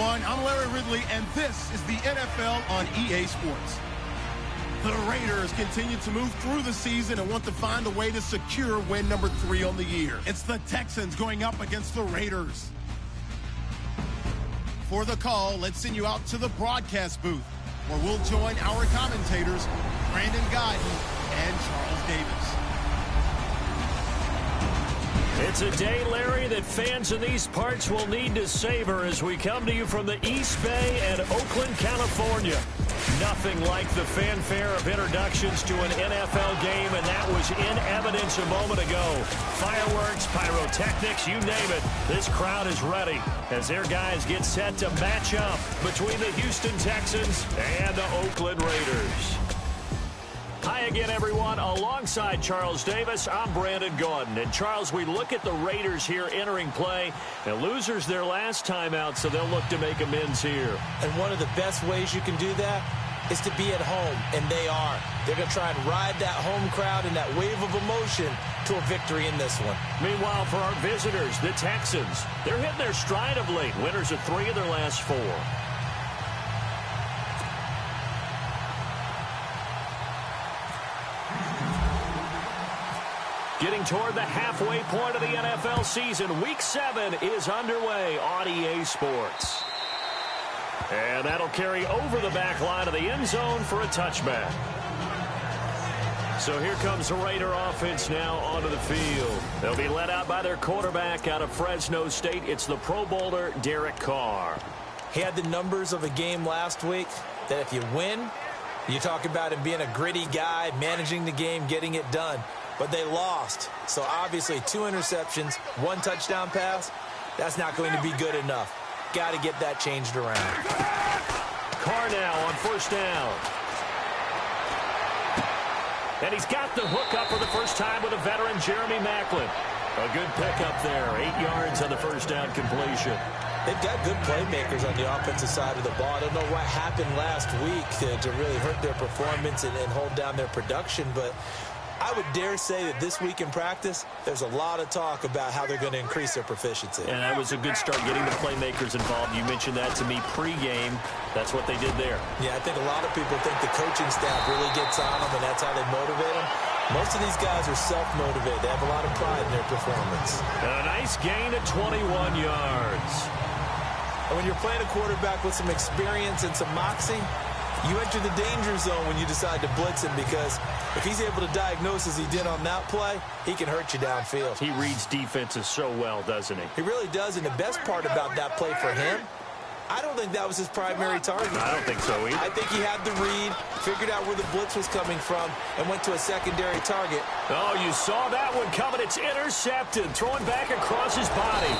everyone. I'm Larry Ridley, and this is the NFL on EA Sports. The Raiders continue to move through the season and want to find a way to secure win number 3 on the year. It's the Texans going up against the Raiders. For the call, let's send you out to the broadcast booth, where we'll join our commentators, Brandon Guyton and Charles Davis. It's a day, Larry, that fans in these parts will need to savor as we come to you from the East Bay and Oakland, California. Nothing like the fanfare of introductions to an NFL game, and that was in evidence a moment ago. Fireworks, pyrotechnics, you name it. This crowd is ready as their guys get set to match up between the Houston Texans and the Oakland Raiders. Hi again, everyone. Alongside Charles Davis, I'm Brandon Guyton. And, Charles, we look at the Raiders here entering play. And losers their last time out, so they'll look to make amends here. And one of the best ways you can do that is to be at home, and they are. They're going to try and ride that home crowd and that wave of emotion to a victory in this one. Meanwhile, for our visitors, the Texans, they're hitting their stride of late. Winners of 3 of their last 4. Getting toward the halfway point of the NFL season, Week 7 is underway on EA Sports. And that'll carry over the back line of the end zone for a touchback. So here comes the Raider offense now onto the field. They'll be led out by their quarterback out of Fresno State. It's the Pro Bowler, Derek Carr. He had the numbers of a game last week that if you win, you talk about him being a gritty guy, managing the game, getting it done. But they lost. So obviously 2 interceptions, 1 touchdown pass, that's not going to be good enough. Got to get that changed around. Carr now on first down. And he's got the hook up for the first time with a veteran, Jeremy Maclin. A good pickup there, 8 yards on the first down completion. They've got good playmakers on the offensive side of the ball. I don't know what happened last week to really hurt their performance and hold down their production, but I would dare say that this week in practice, there's a lot of talk about how they're going to increase their proficiency. And that was a good start getting the playmakers involved. You mentioned that to me pregame. That's what they did there. Yeah, I think a lot of people think the coaching staff really gets on them, and that's how they motivate them. Most of these guys are self-motivated. They have a lot of pride in their performance. And a nice gain of 21 yards. And when you're playing a quarterback with some experience and some moxie, you enter the danger zone when you decide to blitz him, because if he's able to diagnose as he did on that play, he can hurt you downfield. He reads defenses so well, doesn't he? He really does, and the best part about that play for him, I don't think that was his primary target. I don't think so either. I think he had the read, figured out where the blitz was coming from, and went to a secondary target. Oh, you saw that one coming. It's intercepted, throwing back across his body.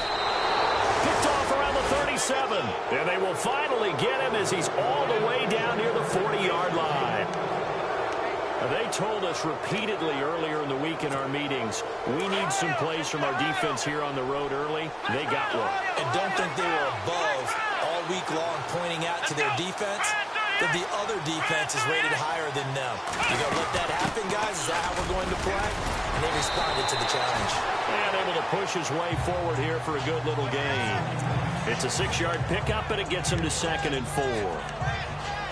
Picked off around the 37. And they will finally get him as he's all the way down near the 40-yard line. They told us repeatedly earlier in the week in our meetings, we need some plays from our defense here on the road early. They got one. And don't think they were above all week long pointing out to their defense that the other defense is rated higher than them. You gonna let that happen, guys? Is that how we're going to play? And they responded to the challenge. And able to push his way forward here for a good little gain. It's a 6-yard pickup, and it gets him to 2nd and 4.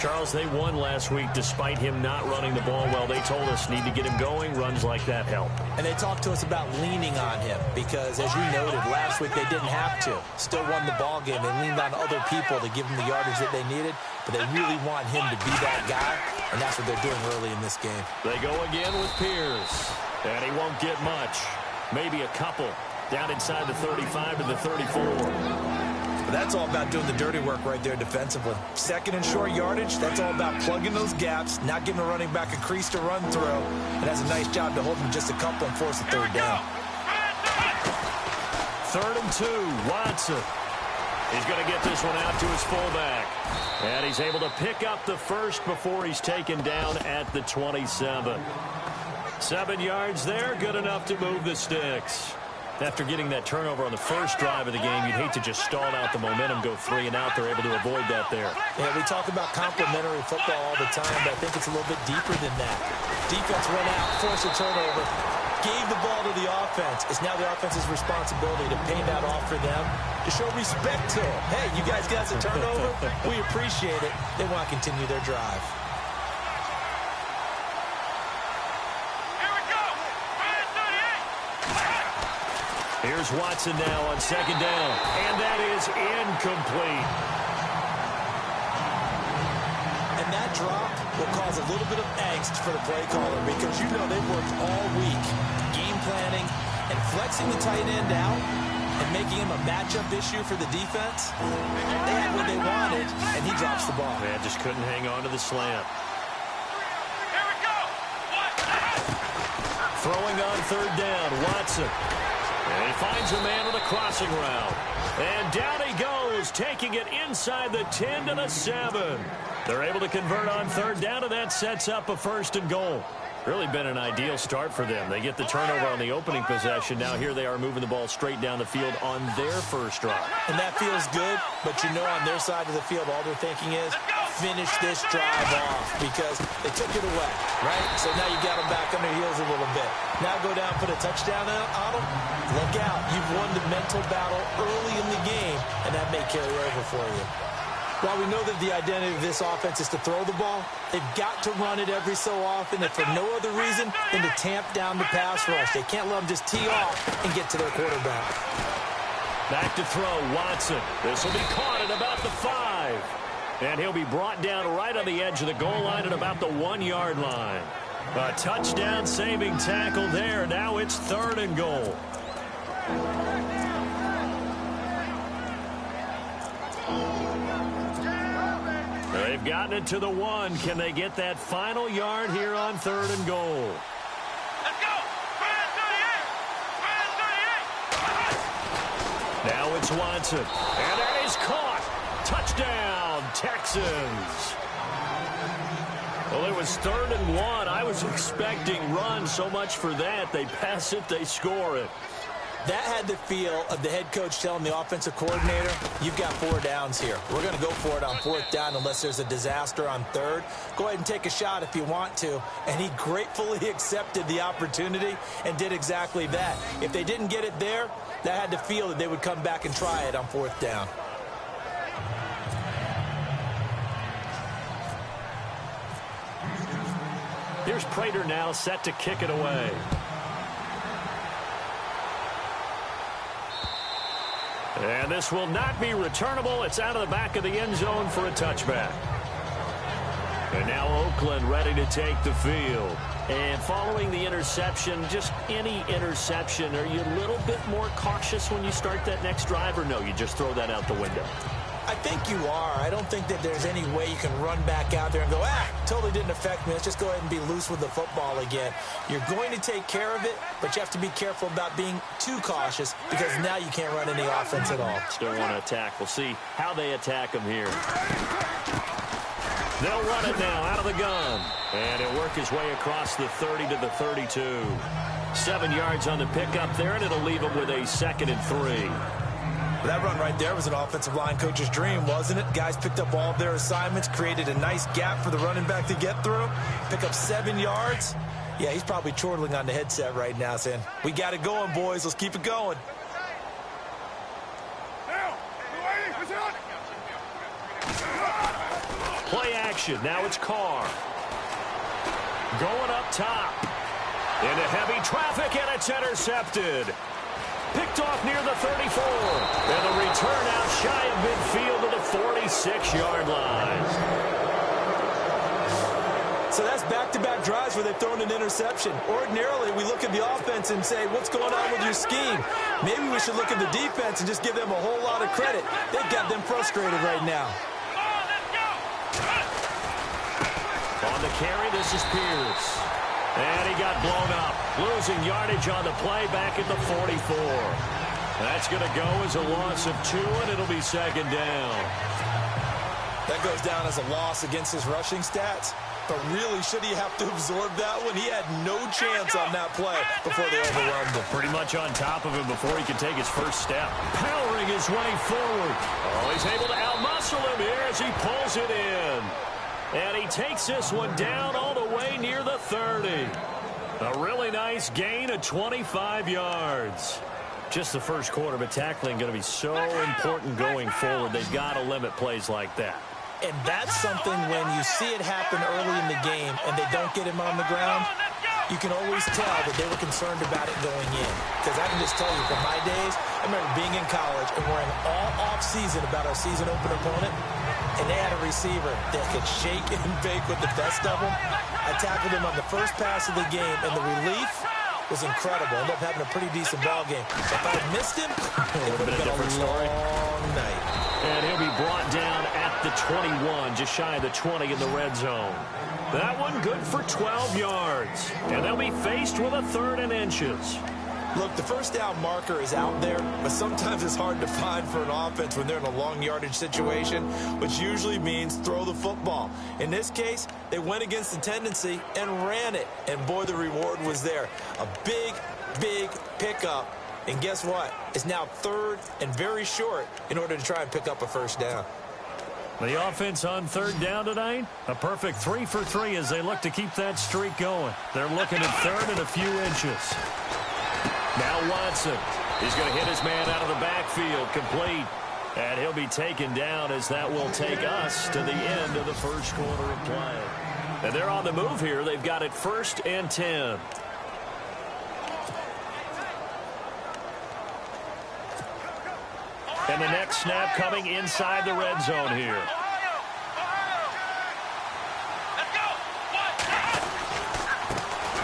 Charles, they won last week despite him not running the ball well. They told us need to get him going. Runs like that help. And they talked to us about leaning on him because, as you noted, last week they didn't have to. Still won the ball game. They leaned on other people to give them the yardage that they needed, but they really want him to be that guy, and that's what they're doing early in this game. They go again with Pierce, and he won't get much. Maybe a couple down inside the 35 to the 34. But that's all about doing the dirty work right there defensively. 2nd and short yardage, that's all about plugging those gaps, not giving a running back a crease to run through. And that's a nice job to hold him just a couple and force a 3rd down. 3rd and 2, Watson. He's going to get this one out to his fullback. And he's able to pick up the first before he's taken down at the 27. 7 yards there, good enough to move the sticks. After getting that turnover on the first drive of the game, you'd hate to just stall out the momentum, go 3 and out. They're able to avoid that there. Yeah, we talk about complementary football all the time, but I think it's a little bit deeper than that. Defense run out, force a turnover, gave the ball to the offense. It's now the offense's responsibility to pay that off for them, to show respect to them. Hey, you guys got a turnover? We appreciate it. They want to continue their drive. Here's Watson now on second down, and that is incomplete. And that drop will cause a little bit of angst for the play caller because you know they've worked all week game planning and flexing the tight end out and making him a matchup issue for the defense. They had what they wanted, and he drops the ball. Yeah, just couldn't hang on to the slant. Here we go. Throwing on third down, Watson. And he finds a man with a crossing route. And down he goes, taking it inside the 10 to the 7. They're able to convert on third down, and that sets up a 1st and goal. Really been an ideal start for them. They get the turnover on the opening possession. Now here they are moving the ball straight down the field on their first drive. And that feels good, but you know on their side of the field all they're thinking is finish this drive off because they took it away, right? So now you got them back on their heels a little bit. Now go down, put a touchdown on them. Look out. You've won the mental battle early in the game, and that may carry over for you. While we know that the identity of this offense is to throw the ball, they've got to run it every so often, and for no other reason than to tamp down the pass rush. They can't let them just tee off and get to their quarterback. Back to throw, Watson. This will be caught at about the 5. And he'll be brought down right on the edge of the goal line at about the 1-yard line. A touchdown-saving tackle there. Now it's 3rd and goal. They've gotten it to the 1. Can they get that final yard here on 3rd and goal? Let's go. 38. Now it's Watson. And that is caught. Touchdown, Texans. Well, it was 3rd and 1. I was expecting run, so much for that. They pass it, they score it. That had the feel of the head coach telling the offensive coordinator, you've got 4 downs here. We're going to go for it on 4th down unless there's a disaster on 3rd. Go ahead and take a shot if you want to. And he gratefully accepted the opportunity and did exactly that. If they didn't get it there, that had the feel that they would come back and try it on 4th down. Here's Prater now set to kick it away. And this will not be returnable. It's out of the back of the end zone for a touchback. And now Oakland ready to take the field. And following the interception, just any interception, are you a little bit more cautious when you start that next drive, or no, you just throw that out the window? I think you are. I don't think that there's any way you can run back out there and go, totally didn't affect me. Let's just go ahead and be loose with the football again. You're going to take care of it, but you have to be careful about being too cautious because now you can't run any offense at all. Still want to attack. We'll see how they attack them here. They'll run it now out of the gun. And it'll work his way across the 30 to the 32. 7 yards on the pickup there, and it'll leave him with a 2nd and 3. That run right there was an offensive line coach's dream, wasn't it? Guys picked up all of their assignments, created a nice gap for the running back to get through, pick up 7 yards. Yeah, he's probably chortling on the headset right now saying, we got it going, boys. Let's keep it going. Play action. Now it's Carr. Going up top. Into heavy traffic, and it's intercepted. Picked off near the 34. And the return out shy of midfield to the 46-yard line. So that's back-to-back drives where they've thrown an interception. Ordinarily, we look at the offense and say, what's going on with your scheme? Maybe we should look at the defense and just give them a whole lot of credit. They've got them frustrated right now. On the carry, this is Pierce. And he got blown up. Losing yardage on the play back at the 44. That's going to go as a loss of 2, and it'll be 2nd down. That goes down as a loss against his rushing stats. But really, should he have to absorb that one? He had no chance on that play before they overwhelmed him. Pretty much on top of him before he could take his first step. Powering his way forward. Oh, he's able to outmuscle him here as he pulls it in. And he takes this one down all the way near the 30. A really nice gain of 25 yards. Just the first quarter, but tackling going to be so important going forward. They've got to limit plays like that. And that's something when you see it happen early in the game and they don't get him on the ground, you can always tell that they were concerned about it going in. Because I can just tell you, from my days, I remember being in college and worrying all off-season about our season opener opponent, and they had a receiver that could shake and bake with the best of them. I tackled him on the first pass of the game, and the relief was incredible. Ended up having a pretty decent ball game. So if I had missed him, it would have been a long night. And he'll be brought down at the 21, just shy of the 20 in the red zone. That one good for 12 yards. And they'll be faced with a 3rd and inches. Look, the first down marker is out there, but sometimes it's hard to find for an offense when they're in a long yardage situation, which usually means throw the football. In this case, they went against the tendency and ran it. And boy, the reward was there. A big, big pickup. And guess what? It's now 3rd and very short in order to try and pick up a first down. The offense on 3rd down tonight, a perfect 3 for 3 as they look to keep that streak going. They're looking at 3rd and a few inches. Now Watson. He's going to hit his man out of the backfield, complete. And he'll be taken down as that will take us to the end of the first quarter of play. And they're on the move here. They've got it 1st and 10. And the next snap coming inside the red zone here.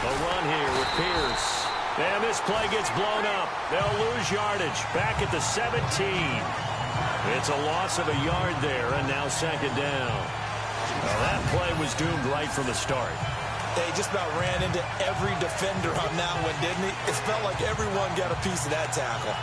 A run here with Pierce. And this play gets blown up. They'll lose yardage back at the 17. It's a loss of a yard there, and now 2nd down. Well, that play was doomed right from the start. They just about ran into every defender on that one, didn't he? It felt like everyone got a piece of that tackle.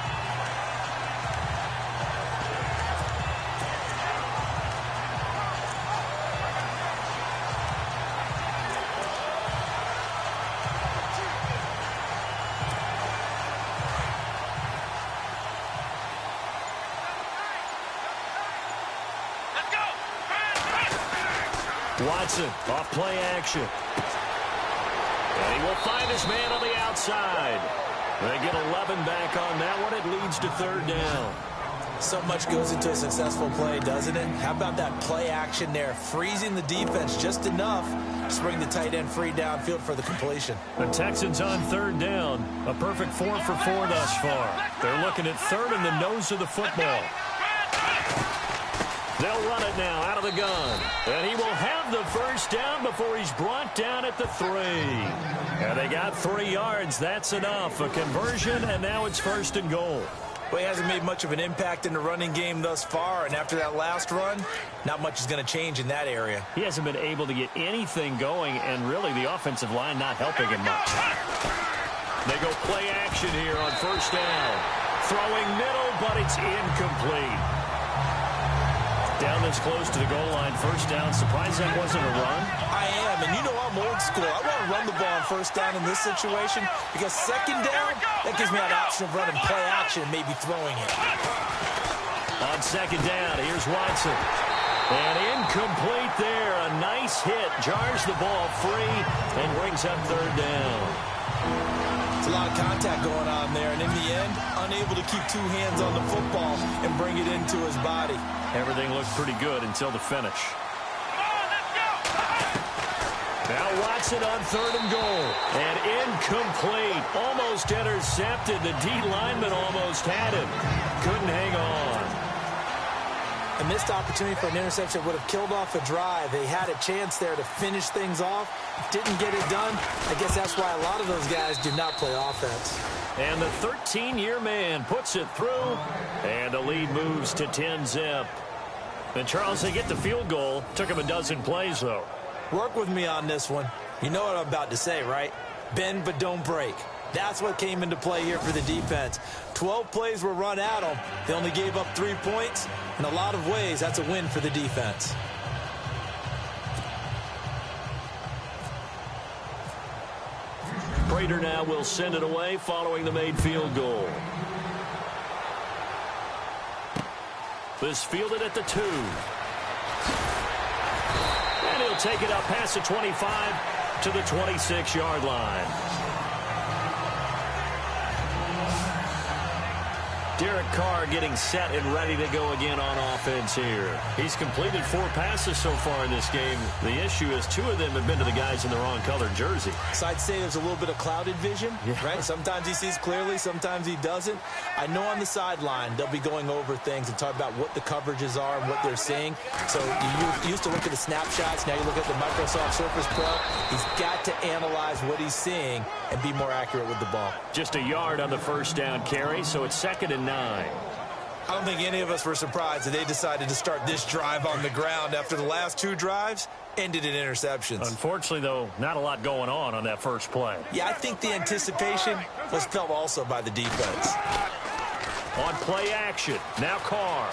Watson off play action. And he will find his man on the outside. They get 11 back on that one. It leads to 3rd down. So much goes into a successful play, doesn't it? How about that play action there? Freezing the defense just enough to bring the tight end free downfield for the completion. The Texans on 3rd down. A perfect 4 for 4 thus far. They're looking at 3rd in the nose of the football. They'll run it now out of the gun. And he will have the first down before he's brought down at the 3. And they got 3 yards. That's enough. A conversion, and now it's 1st and goal. Well, he hasn't made much of an impact in the running game thus far, and after that last run, not much is going to change in that area. He hasn't been able to get anything going, and really the offensive line not helping him much. They go play action here on 1st down. Throwing middle, but it's incomplete. Down this close to the goal line, 1st down. Surprised that wasn't a run? I am, and you know I'm old school. I want to run the ball on 1st down in this situation because 2nd down, that gives me an option of running play action and maybe throwing it. On 2nd down, here's Watson. And incomplete there. A nice hit. Jars the ball free and brings up 3rd down. It's a lot of contact going on there, and in the end, unable to keep 2 hands on the football and bring it into his body. Everything looked pretty good until the finish. Now Watson on 3rd and goal. And incomplete. Almost intercepted. The D lineman almost had him. Couldn't hang on. A missed opportunity for an interception would have killed off a drive. They had a chance there to finish things off. Didn't get it done. I guess that's why a lot of those guys do not play offense. And the 13-year man puts it through. And the lead moves to 10-zip. And Charles, they get the field goal. Took him a dozen plays, though. Work with me on this one. You know what I'm about to say, right? Bend but don't break. That's what came into play here for the defense. 12 plays were run at them. They only gave up 3 points. In a lot of ways, that's a win for the defense. Raider now will send it away following the made field goal. This fielded at the 2. And he'll take it up past the 25 to the 26-yard line. Derek Carr getting set and ready to go again on offense here. He's completed 4 passes so far in this game. The issue is 2 of them have been to the guys in the wrong colored jersey. So I'd say there's a little bit of clouded vision, right? Sometimes he sees clearly, sometimes he doesn't. I know on the sideline they'll be going over things and talk about what the coverages are and what they're seeing. So you used to look at the snapshots. Now you look at the Microsoft Surface Pro. He's got to analyze what he's seeing and be more accurate with the ball. Just a yard on the first down carry, so it's 2nd and 9. I don't think any of us were surprised that they decided to start this drive on the ground after the last 2 drives ended in interceptions. Unfortunately, though, not a lot going on that first play. Yeah, I think the anticipation was felt also by the defense. On play action, now Carr.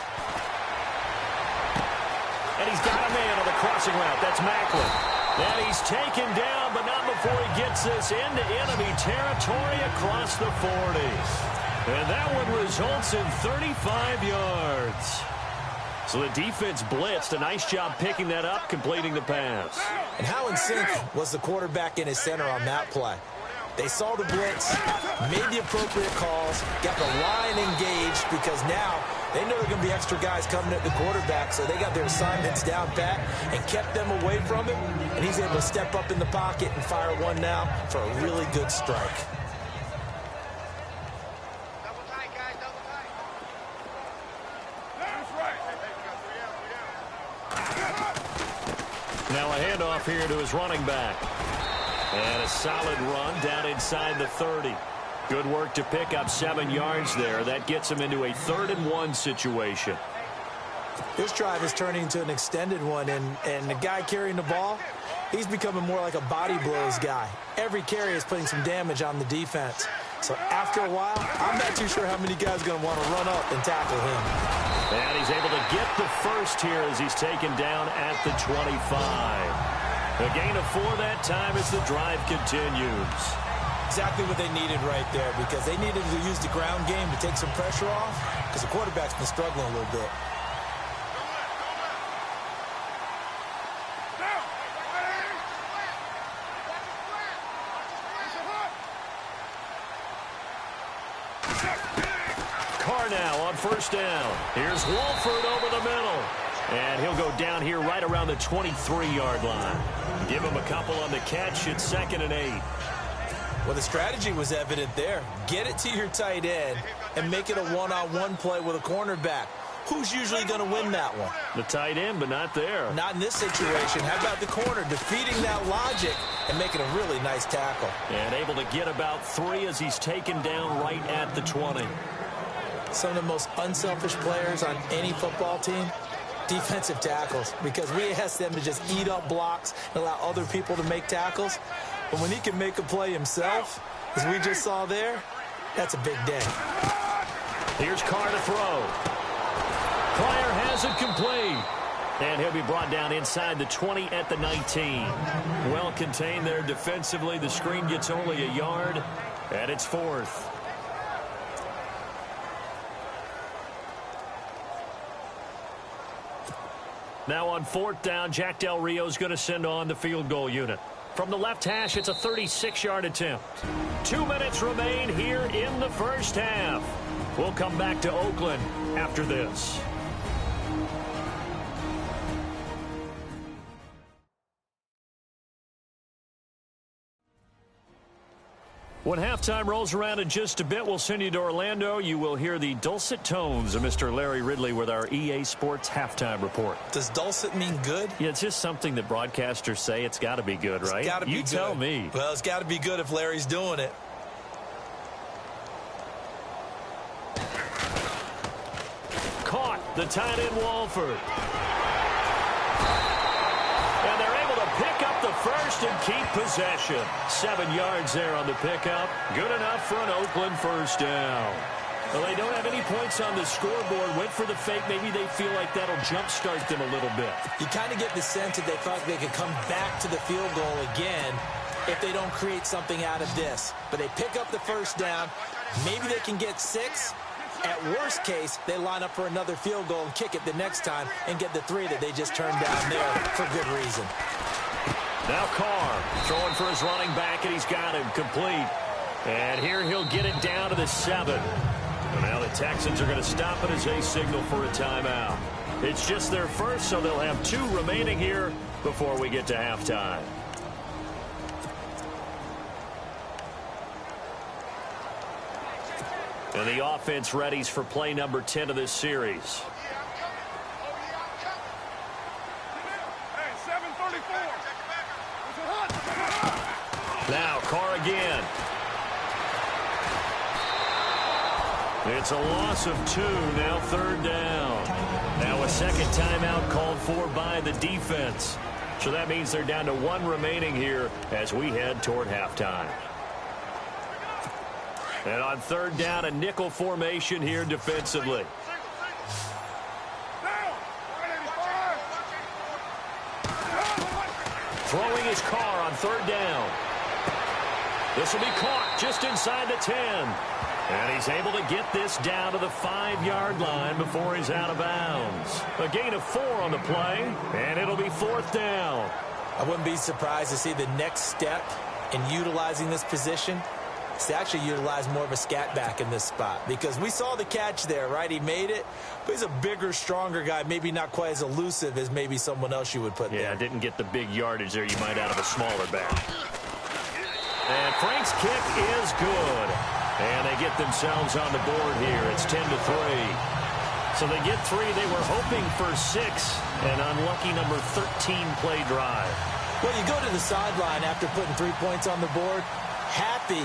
And he's got a man on the crossing route. That's Macklin. And he's taken down, but not before he gets this into enemy territory across the 40. And that one results in 35 yards. So the defense blitzed. A nice job picking that up, completing the pass. And how in sync was the quarterback in his center on that play? They saw the blitz, made the appropriate calls, got the line engaged because now they know there are going to be extra guys coming at the quarterback, so they got their assignments down pat and kept them away from him, and he's able to step up in the pocket and fire one now for a really good strike. Now a handoff here to his running back. And a solid run down inside the 30. Good work to pick up 7 yards there. That gets him into a 3rd and 1 situation. This drive is turning into an extended one, and the guy carrying the ball, he's becoming more like a body blows guy. Every carry is putting some damage on the defense. So after a while, I'm not too sure how many guys are going to want to run up and tackle him. And he's able to get the first here as he's taken down at the 25. A gain of 4 that time as the drive continues. Exactly what they needed right there, because they needed to use the ground game to take some pressure off, because the quarterback's been struggling a little bit. Carr now on first down. Here's Wolford over the middle. And he'll go down here right around the 23-yard line. Give him a couple on the catch. It's 2nd and 8. Well, the strategy was evident there. Get it to your tight end and make it a one-on-one play with a cornerback. Who's usually going to win that one? The tight end, but not there. Not in this situation. How about the corner defeating that logic and making a really nice tackle? And able to get about 3 as he's taken down right at the 20. Some of the most unselfish players on any football team, defensive tackles, because we ask them to just eat up blocks and allow other people to make tackles. But when he can make a play himself, as we just saw there, that's a big day. Here's Carr to throw. Pryor has it complete. And he'll be brought down inside the 20 at the 19. Well contained there defensively. The screen gets only a yard, and it's 4th. Now on 4th down, Jack Del Rio's going to send on the field goal unit. From the left hash, it's a 36-yard attempt. 2 minutes remain here in the first half. We'll come back to Oakland after this. When halftime rolls around in just a bit, we'll send you to Orlando. You will hear the dulcet tones of Mr. Larry Ridley with our EA Sports halftime report. Does dulcet mean good? Yeah, it's just something that broadcasters say. It's got to be good, right? It's got to be good. You tell me. Well, it's got to be good if Larry's doing it. Caught the tight end Wolford. And they're able to pick up the first and keep possession. 7 yards there on the pickup. Good enough for an Oakland first down. Well, they don't have any points on the scoreboard. Went for the fake. Maybe they feel like that'll jumpstart them a little bit. You kind of get the sense that they thought they could come back to the field goal again if they don't create something out of this. But they pick up the first down. Maybe they can get 6. At worst case, they line up for another field goal and kick it the next time and get the 3 that they just turned down there for good reason. Now Carr throwing for his running back, and he's got him complete. And here he'll get it down to the 7. And now the Texans are going to stop it as they signal for a timeout. It's just their first, so they'll have 2 remaining here before we get to halftime. And the offense readies for play number 10 of this series. Now Carr again. It's a loss of 2, now 3rd down. Now a second timeout called for by the defense. So that means they're down to 1 remaining here as we head toward halftime. And on 3rd down, a nickel formation here defensively. Throwing his Carr on 3rd down. This will be caught just inside the 10. And he's able to get this down to the 5-yard line before he's out of bounds. A gain of 4 on the play, and it'll be 4th down. I wouldn't be surprised to see the next step in utilizing this position is to actually utilize more of a scat back in this spot, because we saw the catch there, right? He made it, but he's a bigger, stronger guy, maybe not quite as elusive as maybe someone else you would put there. Yeah, didn't get the big yardage there you might out of a smaller back. And Frank's kick is good. And they get themselves on the board here. It's 10-3. So they get 3. They were hoping for 6. An unlucky number 13 play drive. Well, you go to the sideline after putting 3 points on the board, happy,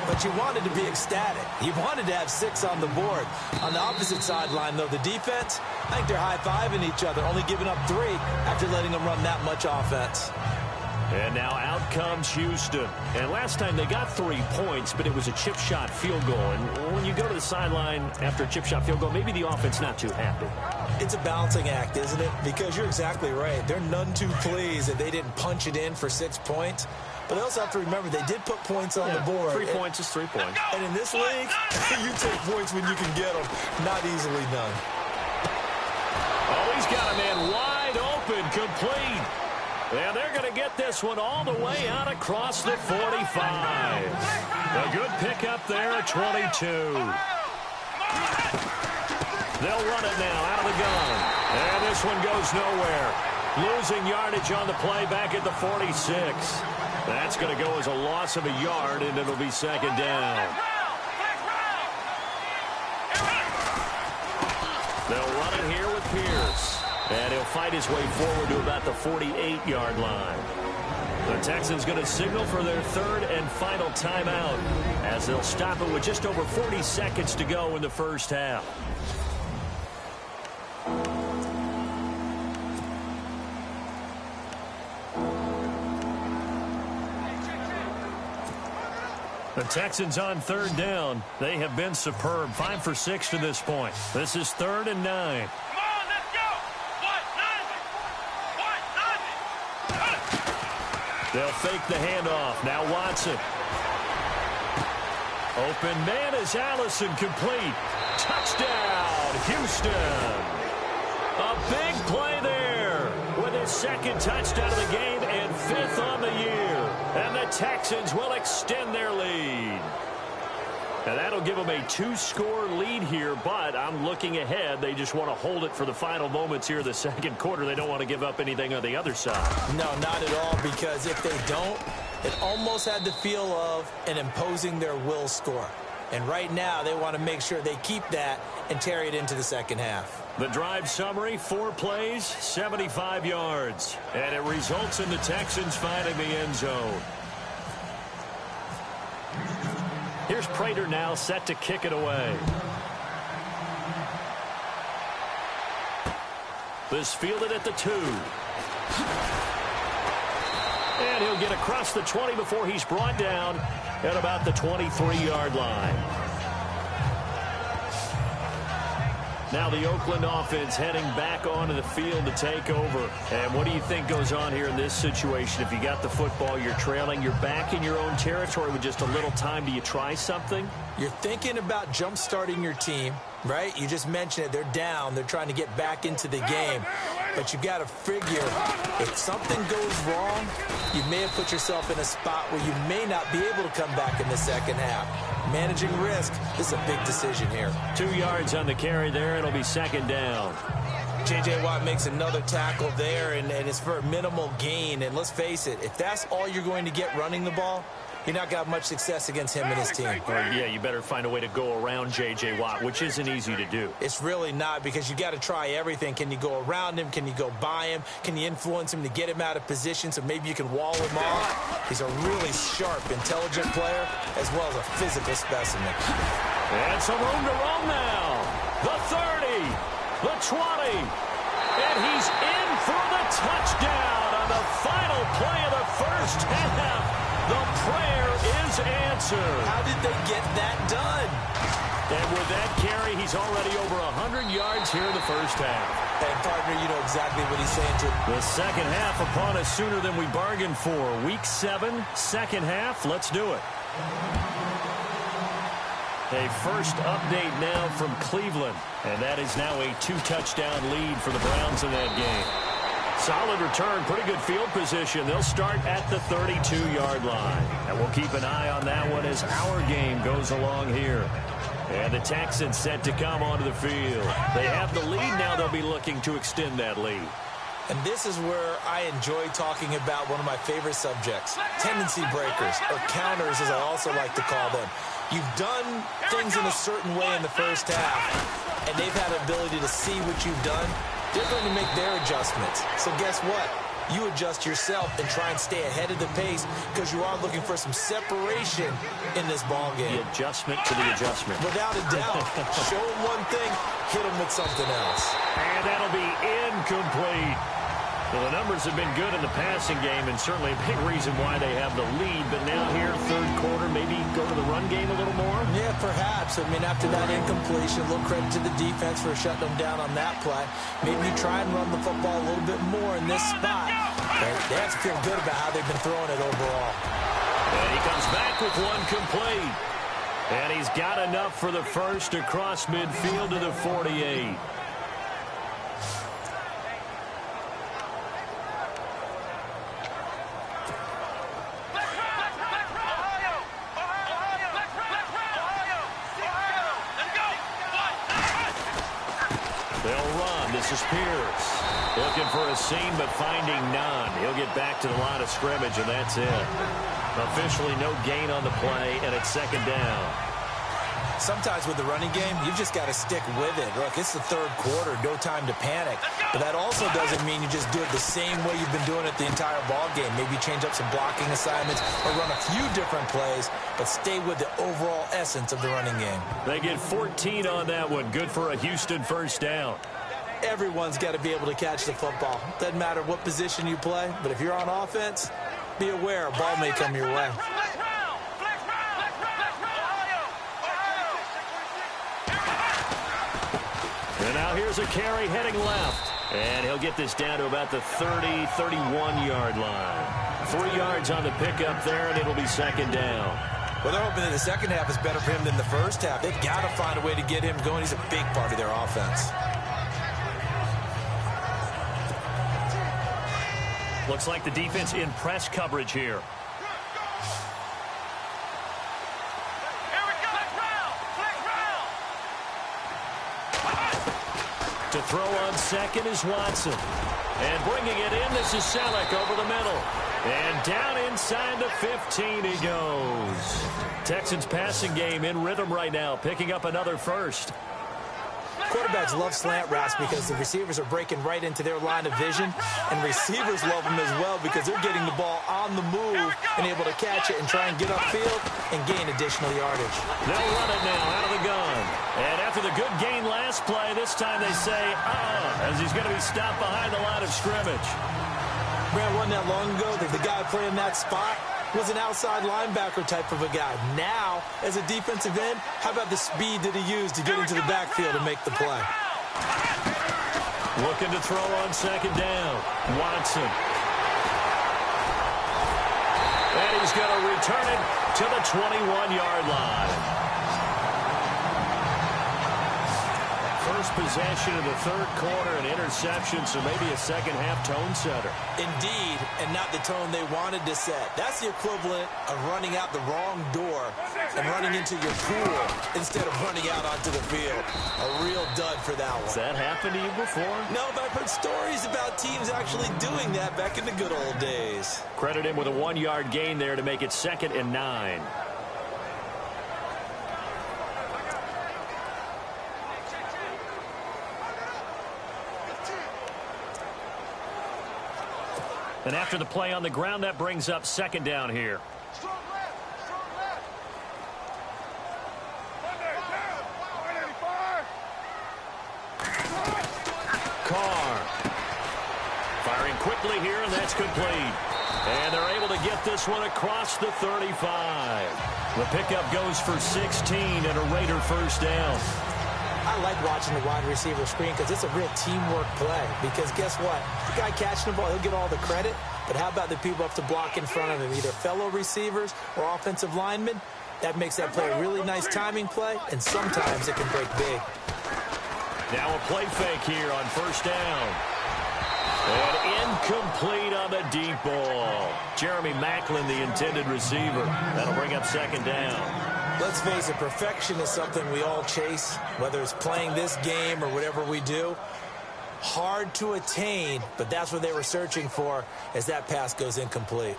but you wanted to be ecstatic. You wanted to have 6 on the board. On the opposite sideline, though, the defense, I think they're high-fiving each other, only giving up 3 after letting them run that much offense. And now out comes Houston. And last time they got 3 points, but it was a chip shot field goal. And when you go to the sideline after a chip shot field goal, maybe the offense not too happy. It's a balancing act, isn't it? Because you're exactly right. They're none too pleased that they didn't punch it in for 6 points. But they also have to remember they did put points on the board. 3 points is 3 points. And in this league, you take points when you can get them. Not easily done. Oh, he's got a man wide open, complete. And they're going to get this one all the way out across the 45. A good pickup there at 22. They'll run it now out of the gun. And this one goes nowhere. Losing yardage on the play back at the 46. That's going to go as a loss of a yard, and it'll be 2nd down. They'll run it here with Pierce. And he'll fight his way forward to about the 48-yard line. The Texans going to signal for their 3rd and final timeout as they'll stop it with just over 40 seconds to go in the first half. The Texans on 3rd down. They have been superb. 5 for 6 to this point. This is 3rd and 9. They'll fake the handoff. Now Watson. Open man is Allison, complete. Touchdown, Houston. A big play there with his 2nd touchdown of the game and 5th on the year. And the Texans will extend their lead. And that'll give them a 2-score lead here, but I'm looking ahead. They just want to hold it for the final moments here of the 2nd quarter. They don't want to give up anything on the other side. No, not at all, because if they don't, it almost had the feel of an imposing their will score. And right now, they want to make sure they keep that and carry it into the 2nd half. The drive summary, 4 plays, 75 yards. And it results in the Texans finding the end zone. Here's Prater now set to kick it away. This fielded at the 2. And he'll get across the 20 before he's brought down at about the 23-yard line. Now the Oakland offense heading back onto the field to take over. And what do you think goes on here in this situation? If you got the football, you're trailing, you're back in your own territory with just a little time. Do you try something? You're thinking about jump-starting your team, right? You just mentioned it. They're down. They're trying to get back into the game. But you got to figure if something goes wrong, you may have put yourself in a spot where you may not be able to come back in the second half. Managing risk, this is a big decision here. 2 yards on the carry there. It'll be second down. J.J. Watt makes another tackle there, and it's for a minimal gain. And let's face it, if that's all you're going to get running the ball, you're not got much success against him and his team. Or, yeah, you better find a way to go around J.J. Watt, which isn't easy to do. It's really not, because you got to try everything. Can you go around him? Can you go by him? Can you influence him to get him out of position so maybe you can wall him off? He's a really sharp, intelligent player as well as a physical specimen. And some room to roam now. The 30, the 20, and he's in for the touchdown on the final play of the first half. The prayer is answered. How did they get that done? And with that carry, he's already over 100 yards here in the first half. And, partner, you know exactly what he's saying to the second half upon us sooner than we bargained for. Week 7, second half. Let's do it. A first update now from Cleveland. And that is now a 2-touchdown lead for the Browns in that game. Solid return, pretty good field position. They'll start at the 32-yard line. And we'll keep an eye on that one as our game goes along here. And the Texans set to come onto the field. They have the lead now. They'll be looking to extend that lead. And this is where I enjoy talking about one of my favorite subjects, tendency breakers, or counters as I also like to call them. You've done things in a certain way in the first half, and they've had the ability to see what you've done. They're going to make their adjustments. So guess what? You adjust yourself and try and stay ahead of the pace because you are looking for some separation in this ball game. The adjustment to the adjustment. Without a doubt. Show them one thing, hit them with something else. And that'll be incomplete. Well, the numbers have been good in the passing game, and certainly a big reason why they have the lead. But now here, third quarter, maybe go to the run game a little more? Yeah, perhaps. I mean, after that incompletion, a little credit to the defense for shutting them down on that play. Maybe you try and run the football a little bit more in this spot. But they have to feel good about how they've been throwing it overall. And he comes back with one complete. And he's got enough for the first across midfield to the 48. This is Pierce. Looking for a seam, but finding none. He'll get back to the line of scrimmage, and that's it. Officially no gain on the play, and it's second down. Sometimes with the running game, you've just got to stick with it. Look, it's the third quarter, no time to panic. But that also doesn't mean you just do it the same way you've been doing it the entire ball game. Maybe change up some blocking assignments or run a few different plays, but stay with the overall essence of the running game. They get 14 on that one. Good for a Houston first down. Everyone's got to be able to catch the football. Doesn't matter what position you play, but if you're on offense, be aware a ball may come your way. And now here's a carry heading left. And he'll get this down to about the 30, 31-yard line. 3 yards on the pickup there, and it'll be second down. Well, they're hoping that the second half is better for him than the first half. They've got to find a way to get him going. He's a big part of their offense. Looks like the defense in press coverage here. To throw on second is Watson. And bringing it in, this is Selleck over the middle. And down inside the 15 he goes. Texans passing game in rhythm right now, picking up another first. Quarterbacks love slant routes because the receivers are breaking right into their line of vision, and receivers love them as well because they're getting the ball on the move and able to catch it and try and get upfield and gain additional yardage. They'll run it now out of the gun. And after the good gain last play, this time they say, as he's going to be stopped behind the line of scrimmage. Man, wasn't that long ago that the guy playing that spot was an outside linebacker type of a guy. Now, as a defensive end, how about the speed that he used to get into the backfield and make the play? Looking to throw on second down. Watson. And he's going to return it to the 21-yard line. First possession of the third quarter, an interception, so maybe a second-half tone setter. Indeed, and not the tone they wanted to set. That's the equivalent of running out the wrong door and running into your pool instead of running out onto the field. A real dud for that one. Has that happened to you before? No, but I've heard stories about teams actually doing that back in the good old days. Credit him with a 1-yard gain there to make it 2nd and 9. And after the play on the ground, that brings up 2nd down here. Strong left. Strong left. Carr. Firing quickly here, and that's complete. And they're able to get this one across the 35. The pickup goes for 16 and a Raider first down. I like watching the wide receiver screen because it's a real teamwork play. Because guess what? The guy catching the ball, he'll get all the credit. But how about the people up to block in front of him, either fellow receivers or offensive linemen? That makes that play a really nice timing play, and sometimes it can break big. Now a play fake here on first down. And incomplete on the deep ball. Jeremy Maclin, the intended receiver. That'll bring up 2nd down. Let's face it, perfection is something we all chase, whether it's playing this game or whatever we do. Hard to attain, but that's what they were searching for as that pass goes incomplete.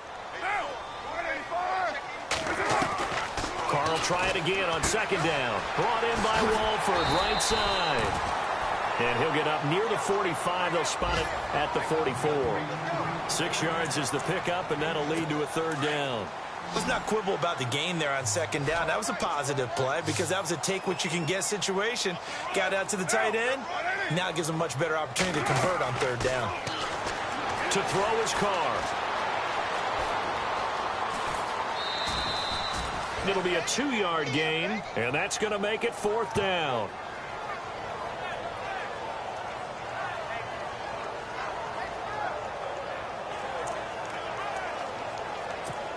Carr will try it again on 2nd down. Brought in by Walford, right side. And he'll get up near the 45. They'll spot it at the 44. 6 yards is the pickup, and that'll lead to a 3rd down. Let's not quibble about the gain there on 2nd down. That was a positive play because that was a take-what-you-can-get situation. Got out to the tight end. Now it gives him a much better opportunity to convert on 3rd down. To throw his Carr. It'll be a 2-yard gain, and that's going to make it 4th down.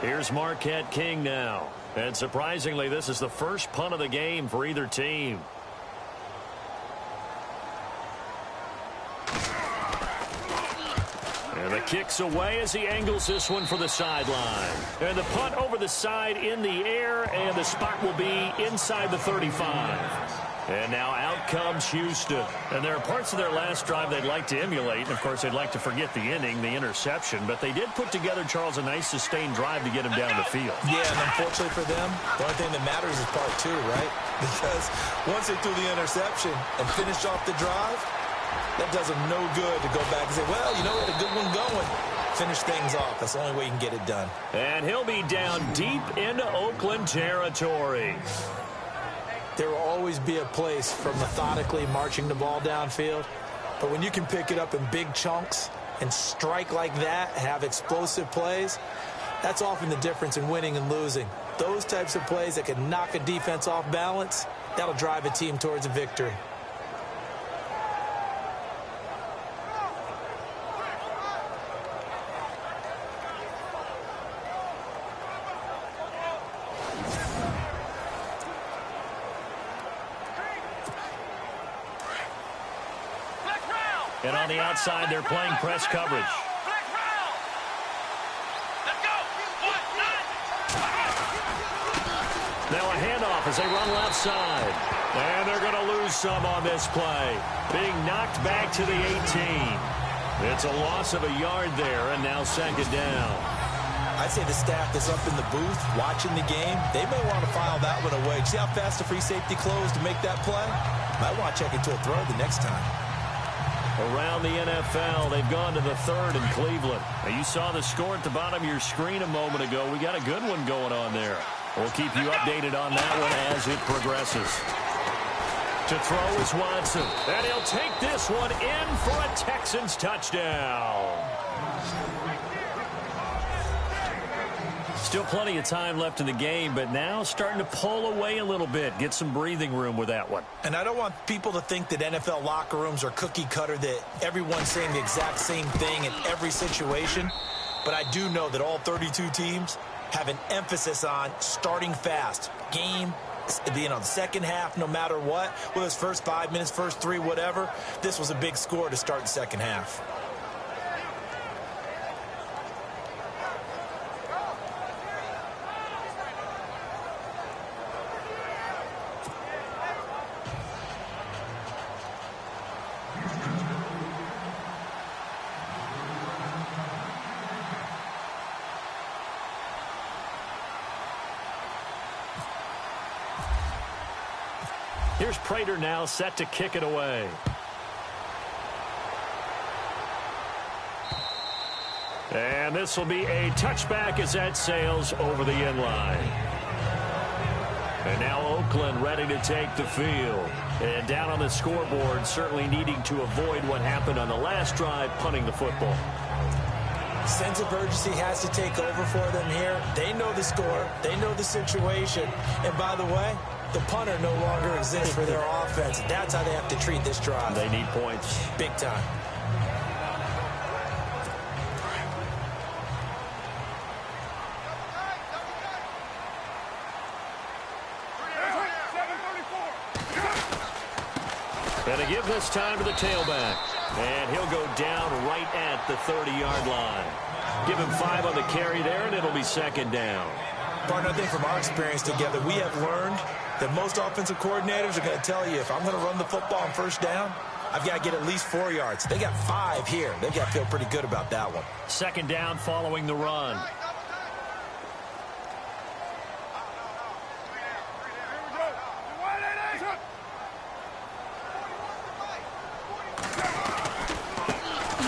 Here's Marquette King now. And surprisingly, this is the first punt of the game for either team. And the kick's away as he angles this one for the sideline. And the punt over the side in the air, and the spot will be inside the 35. And now out comes Houston. And there are parts of their last drive they'd like to emulate. And, of course, they'd like to forget the inning, the interception. But they did put together, Charles, a nice sustained drive to get him down the field. Yeah, and unfortunately for them, the only thing that matters is part 2, right? Because once they threw the interception and finished off the drive, that does them no good to go back and say, well, you know, we had a good one going. Finish things off. That's the only way you can get it done. And he'll be down deep into Oakland territory. There will always be a place for methodically marching the ball downfield. But when you can pick it up in big chunks and strike like that, have explosive plays, that's often the difference in winning and losing. Those types of plays that can knock a defense off balance, that'll drive a team towards a victory. And on the outside, they're playing press coverage. Black round. Let's go. 1, 9. Now a handoff as they run left side. And they're going to lose some on this play. Being knocked back to the 18. It's a loss of a yard there, and now 2nd down. I'd say the staff that's up in the booth watching the game, they may want to file that one away. See how fast the free safety closed to make that play? Might want to check into a throw the next time. Around the NFL, they've gone to the 3rd in Cleveland. Now, you saw the score at the bottom of your screen a moment ago. We got a good one going on there. We'll keep you updated on that one as it progresses. To throw is Watson. And he'll take this one in for a Texans touchdown. Still plenty of time left in the game, but now starting to pull away a little bit. Get some breathing room with that one. And I don't want people to think that NFL locker rooms are cookie cutter, that everyone's saying the exact same thing in every situation. But I do know that all 32 teams have an emphasis on starting fast. Game, the second half, no matter what. Whether it's first 5 minutes, first 3, whatever. This was a big score to start the second half. Here's Prater now set to kick it away. And this will be a touchback as that sails over the end line. And now Oakland ready to take the field. And down on the scoreboard, certainly needing to avoid what happened on the last drive, punting the football. Sense of urgency has to take over for them here. They know the score. They know the situation. And by the way, the punter no longer exists for their offense. That's how they have to treat this drive. They need points. Big time. And to give this time to the tailback. And he'll go down right at the 30-yard line. Give him 5 on the carry there, and it'll be second down. Partner, I think from our experience together, we have learned that most offensive coordinators are going to tell you, if I'm going to run the football on first down, I've got to get at least 4 yards. They got 5 here. They've got to feel pretty good about that one. Second down following the run.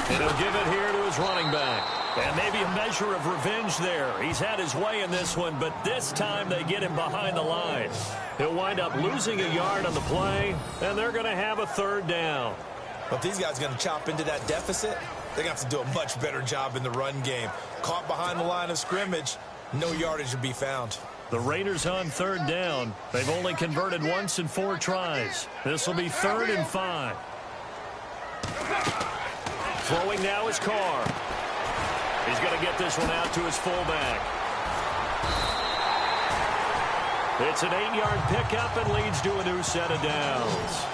And he'll give it here to his running back. And maybe a measure of revenge there. He's had his way in this one, but this time they get him behind the line. He'll wind up losing a yard on the play, and they're going to have a third down. But if these guys are going to chop into that deficit, they're going to have to do a much better job in the run game. Caught behind the line of scrimmage, no yardage to be found. The Raiders on third down. They've only converted once in 4 tries. This will be 3rd and 5. Throwing now is Carr. He's going to get this one out to his fullback. It's an 8-yard pickup and leads to a new set of downs.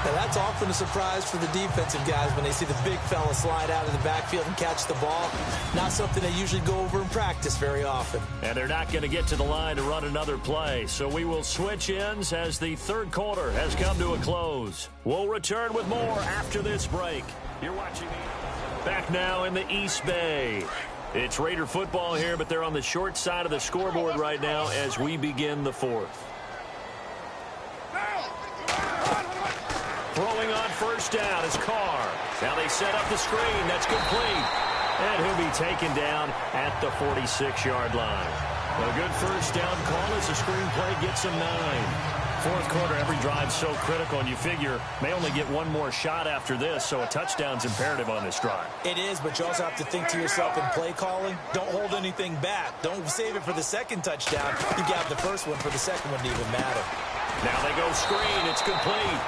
Now that's often a surprise for the defensive guys when they see the big fella slide out of the backfield and catch the ball. Not something they usually go over in practice very often. And they're not going to get to the line to run another play. So we will switch ends as the third quarter has come to a close. We'll return with more after this break. You're watching me. Back now in the East Bay. It's Raider football here, but they're on the short side of the scoreboard right now as we begin the 4th. Throwing on first down is Carr. Now they set up the screen. That's complete. And he'll be taken down at the 46-yard line. A good first down call as the screen play gets him 9. Fourth quarter, every drive's so critical, and you figure may only get one more shot after this, so a touchdown's imperative on this drive. It is, but you also have to think to yourself in play calling, don't hold anything back. Don't save it for the second touchdown. You got the first one for the second one to even matter. Now they go screen. It's complete.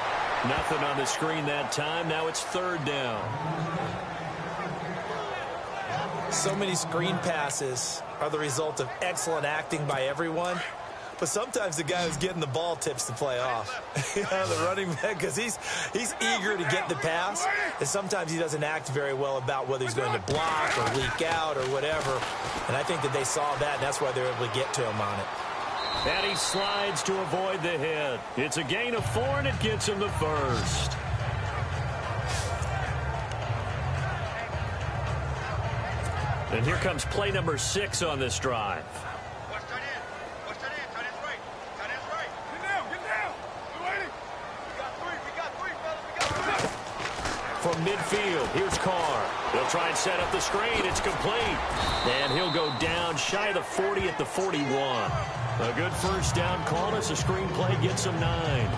Nothing on the screen that time. Now it's 3rd down. So many screen passes are the result of excellent acting by everyone. But sometimes the guy who's getting the ball tips the play off. The running back, because he's eager to get the pass, and sometimes he doesn't act very well about whether he's going to block or leak out or whatever. And I think that they saw that, and that's why they were able to get to him on it. And he slides to avoid the hit. It's a gain of 4, and it gets him the first. And here comes play number 6 on this drive. From midfield, here's Carr. He'll try and set up the screen. It's complete. And he'll go down shy of the 40 at the 41. A good first down call as the screen play gets him 9.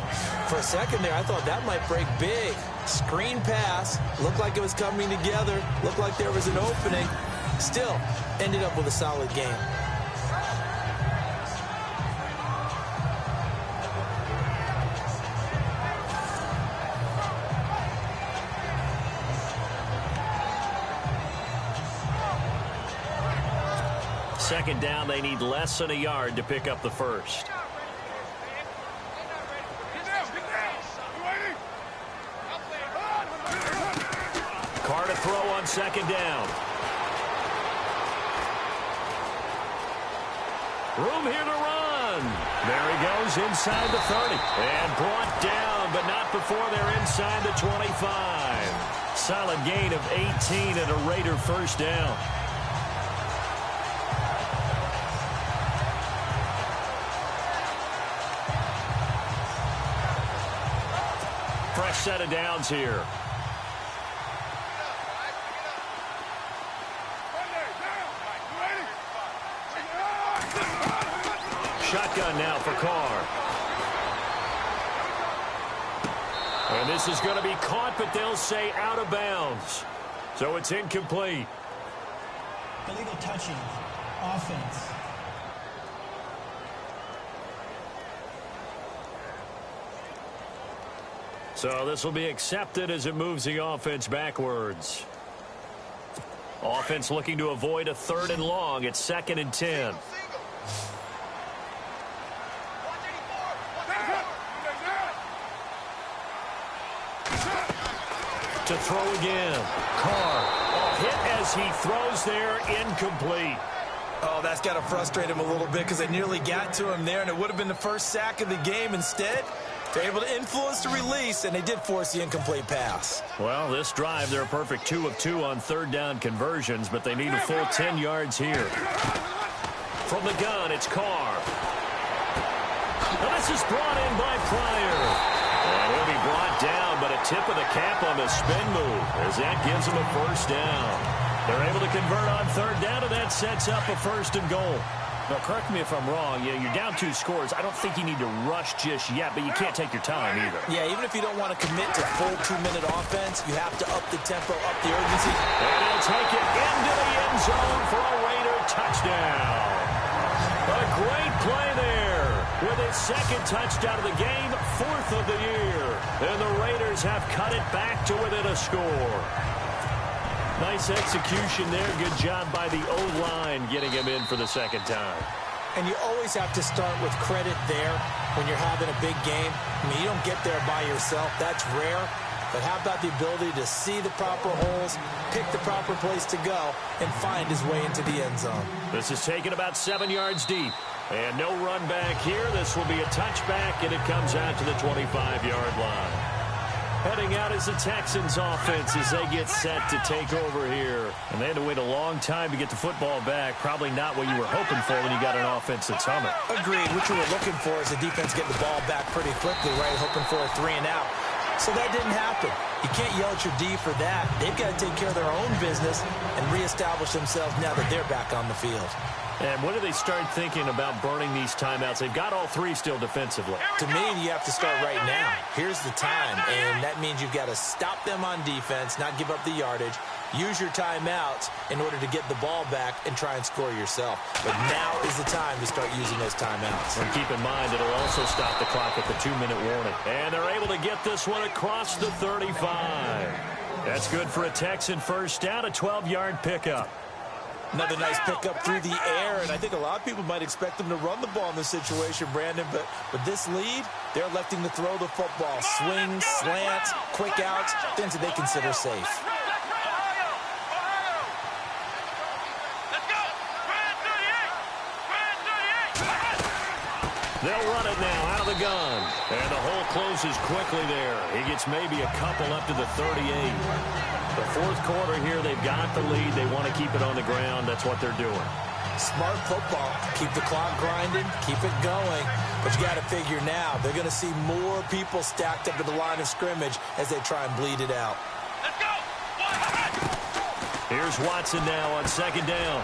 For a second there, I thought that might break big. Screen pass. Looked like it was coming together. Looked like there was an opening. Still, ended up with a solid game. Second down, they need less than a yard to pick up the first. Carr to throw on second down. Room here to run. There he goes inside the 30. And brought down, but not before they're inside the 25. Solid gain of 18 and a Raider first down. Fresh set of downs here. Shotgun now for Carr. And this is going to be caught, but they'll say out of bounds. So it's incomplete. Illegal touching. Offense. So this will be accepted as it moves the offense backwards. Offense looking to avoid a 3rd and long. It's 2nd and 10. To throw again. Carr. Hit as he throws there. Incomplete. Oh, that's got to frustrate him a little bit because they nearly got to him there, and it would have been the first sack of the game. Instead, they're able to influence the release, and they did force the incomplete pass. Well, this drive, they're a perfect 2 of 2 on 3rd down conversions, but they need a full 10 yards here. From the gun, it's Carr. Now this is brought in by Pryor. And he'll be brought down, but a tip of the cap on the spin move as that gives him a first down. They're able to convert on 3rd down, and that sets up a 1st and goal. Now, correct me if I'm wrong. You're down 2 scores. I don't think you need to rush just yet, but you can't take your time either. Yeah, even if you don't want to commit to full 2-minute offense, you have to up the tempo, up the urgency. And he'll take it into the end zone for a Raider touchdown. A great play there with his 2nd touchdown of the game, 4th of the year. And the Raiders have cut it back to within a score. Nice execution there. Good job by the O-line getting him in for the 2nd time. And you always have to start with credit there when you're having a big game. I mean, you don't get there by yourself. That's rare. But how about the ability to see the proper holes, pick the proper place to go, and find his way into the end zone? This is taken about 7 yards deep. And no run back here. This will be a touchback, and it comes out to the 25-yard line. Heading out is the Texans offense as they get set to take over here. And they had to wait a long time to get the football back. Probably not what you were hoping for when you got an offense that's humming. Agreed. What you were looking for is the defense getting the ball back pretty quickly, right? Hoping for a 3 and out. So that didn't happen. You can't yell at your D for that. They've got to take care of their own business and reestablish themselves now that they're back on the field. And when do they start thinking about burning these timeouts? They've got all 3 still defensively. To me, you have to start right now. Here's the time, and that means you've got to stop them on defense, not give up the yardage, use your timeouts in order to get the ball back and try and score yourself. But now is the time to start using those timeouts. And keep in mind, it'll also stop the clock at the 2-minute warning. And they're able to get this one across the 35. That's good for a Texan first down, a 12-yard pickup. Another nice pickup through the air, and I think a lot of people might expect them to run the ball in this situation, Brandon, but with this lead, they're electing to throw the football. Swings, slants, quick outs, things that they consider safe. They'll run it now out of the gun. And the hole closes quickly there. He gets maybe a couple up to the 38. The 4th quarter here, they've got the lead. They want to keep it on the ground. That's what they're doing. Smart football. Keep the clock grinding. Keep it going. But you got to figure now, they're going to see more people stacked up at the line of scrimmage as they try and bleed it out. Let's go! Here's Watson now on 2nd down.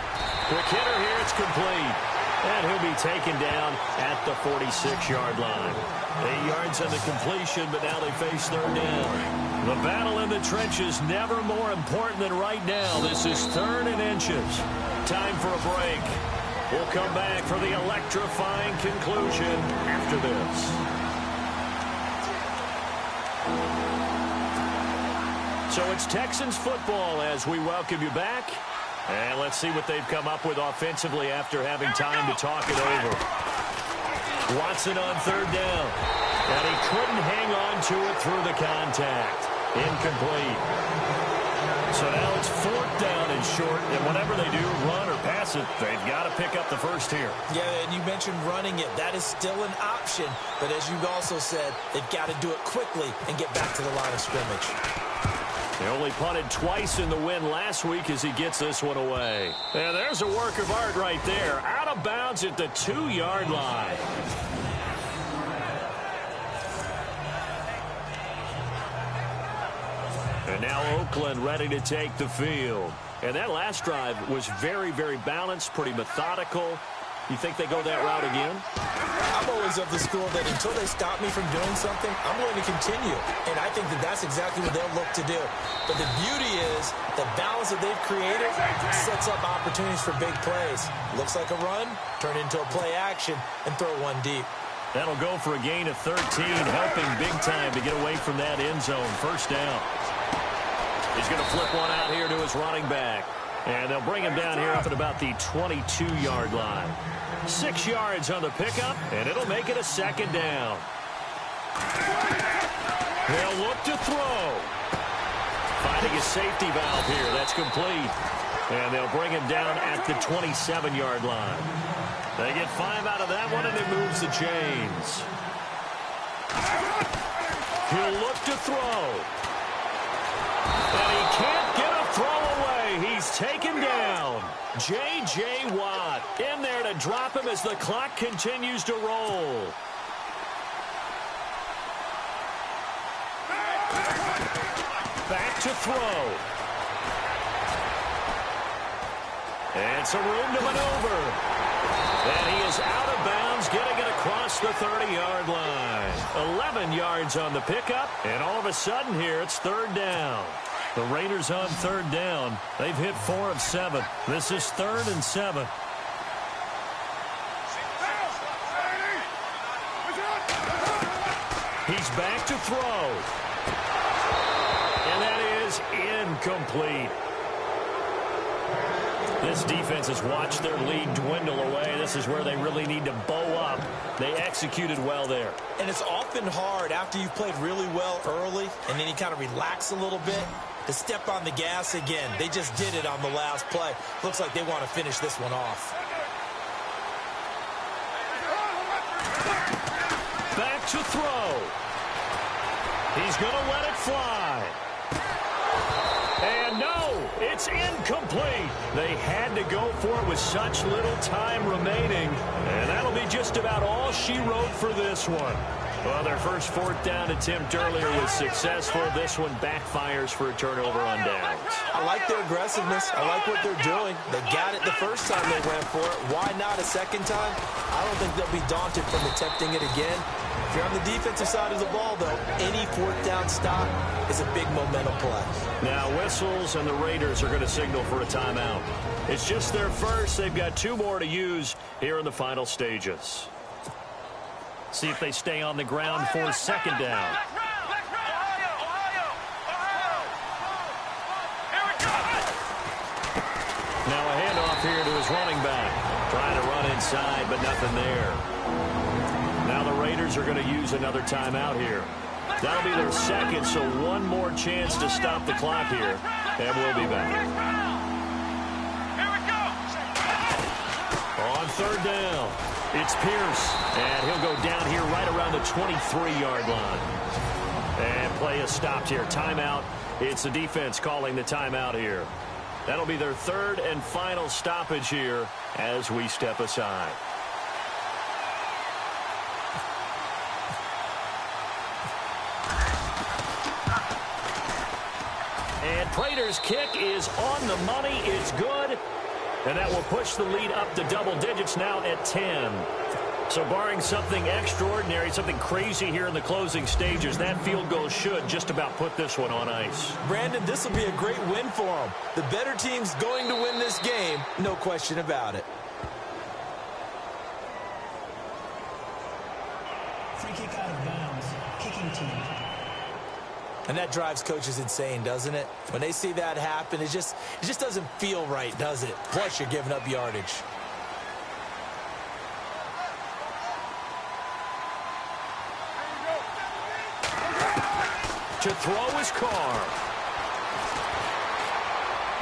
Quick hitter here. It's complete. And he'll be taken down at the 46-yard line. 8 yards on the completion, but now they face third down. The battle in the trenches never more important than right now. This is 3rd and inches. Time for a break. We'll come back for the electrifying conclusion after this. So it's Texans football as we welcome you back. And let's see what they've come up with offensively after having time to talk it over. Watson on 3rd down. And he couldn't hang on to it through the contact. Incomplete. So now it's 4th down and short. And whatever they do, run or pass it, they've got to pick up the first here. Yeah, and you mentioned running it. That is still an option. But as you also said, they've got to do it quickly and get back to the line of scrimmage. They only punted twice in the win last week as he gets this one away. And there's a work of art right there. Out of bounds at the 2-yard line. And now Oakland ready to take the field. And that last drive was very, very balanced, pretty methodical. You think they go that route again? I'm always of the school that until they stop me from doing something, I'm going to continue. And I think that that's exactly what they'll look to do. But the beauty is the balance that they've created sets up opportunities for big plays. Looks like a run, turn into a play action, and throw one deep. That'll go for a gain of 13, helping big time to get away from that end zone. First down. He's going to flip one out here to his running back. And they'll bring him down here up at about the 22-yard line. 6 yards on the pickup, and it'll make it a 2nd down. They'll look to throw. Finding a safety valve here. That's complete. And they'll bring him down at the 27-yard line. They get 5 out of that one, and it moves the chains. He'll look to throw. And he can't get a throw away. He's taken down. J.J. Watt in there to drop him as the clock continues to roll. Back to throw. And some room to maneuver. And he is out of bounds, getting it across the 30-yard line. 11 yards on the pickup, and all of a sudden here it's 3rd down. The Raiders on 3rd down. They've hit 4 of 7. This is 3rd and 7. He's back to throw. And that is incomplete. This defense has watched their lead dwindle away. This is where they really need to bow up. They executed well there. And it's often hard after you've played really well early and then you kind of relax a little bit to step on the gas again. They just did it on the last play. Looks like they want to finish this one off. Back to throw. He's going to let it fly. And no, it's incomplete. They had to go for it with such little time remaining. And that'll be just about all she wrote for this one. Well, their first 4th down attempt earlier was successful. This one backfires for a turnover on downs. I like their aggressiveness. I like what they're doing. They got it the first time they went for it. Why not a second time? I don't think they'll be daunted from attempting it again. If you're on the defensive side of the ball, though, any 4th down stop is a big momentum play. Now, whistles and the Raiders are going to signal for a timeout. It's just their first. They've got 2 more to use here in the final stages. See if they stay on the ground for 2nd down. Now a handoff here to his running back. Trying to run inside, but nothing there. Now the Raiders are going to use another timeout here. That'll be their 2nd, so one more chance to stop the clock here. And we'll be back. On 3rd down, it's Pierce. And he'll go down here right around the 23-yard line. And play is stopped here. Timeout. It's the defense calling the timeout here. That'll be their 3rd and final stoppage here as we step aside. And Prater's kick is on the money. It's good. And that will push the lead up to double digits now at 10. So barring something extraordinary, something crazy here in the closing stages, that field goal should just about put this one on ice. Brandon, this will be a great win for them. The better team's going to win this game, no question about it. Free kick out of bounds. Kicking team. And that drives coaches insane, doesn't it? When they see that happen, it just doesn't feel right, does it? Plus, you're giving up yardage. To throw is Carr.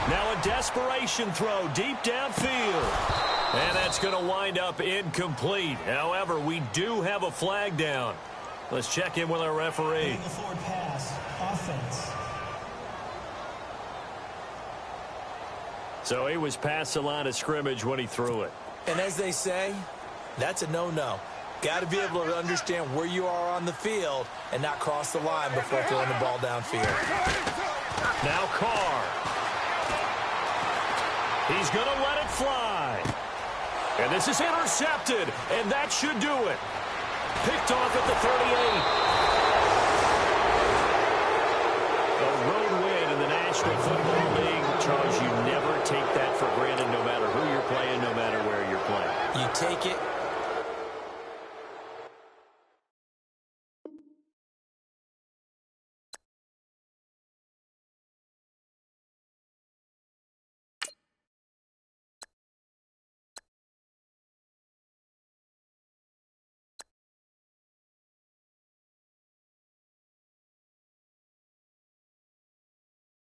Now a desperation throw deep downfield. And that's going to wind up incomplete. However, we do have a flag down. Let's check in with our referee. The forward pass. Offense. So he was past the line of scrimmage when he threw it. And as they say, that's a no-no. Got to be able to understand where you are on the field and not cross the line before throwing the ball downfield. Now Carr. He's going to let it fly. And this is intercepted, and that should do it. Picked off at the 38. A road win in the National Football League. Charles, you never take that for granted no matter who you're playing, no matter where you're playing. You take it